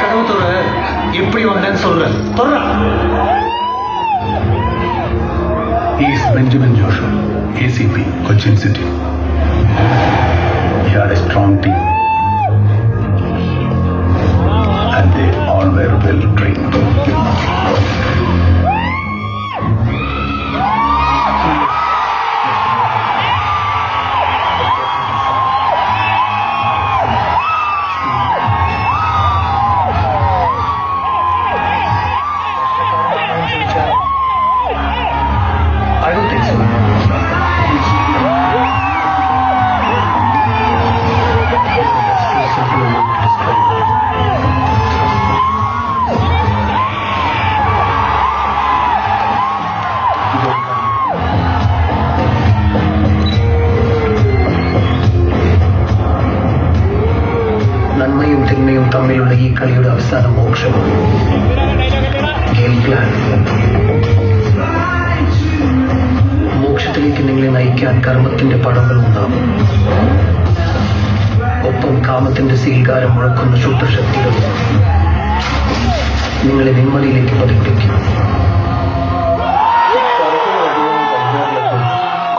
கதவு தோற எப்படி வந்தேன்னு சொல்ற சொல்றா. He is Benjamin Joshua, ACP, Cochin City. He had a strong team and they all were well trained. I don't think so. നന്മയും തിന്മയും തമ്മിലുള്ള ഈ കളിയുടെ അവസാന മോക്ഷം മോക്ഷത്തിലേക്ക് നിങ്ങളെ നയിക്കാൻ കർമ്മത്തിന്റെ പടങ്ങൾ ഉണ്ടാകും. ഒപ്പം കാമത്തിന്റെ സ്വീകാരം മുഴക്കുന്ന ശുദ്ധശക്തികൾ നിങ്ങളെ നിമ്മതിയിലേക്ക് പതിപ്പിക്കും.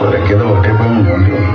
കുറയ്ക്കാതെ ഒറ്റപ്പം മുന്നോട്ട് വന്നു.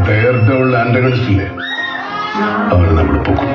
ഡെയർ ഡെവിൾ ആന്റഗണിസ്റ്റ് ഇല്ലേ, അവർ നമ്മൾ പൊക്കും.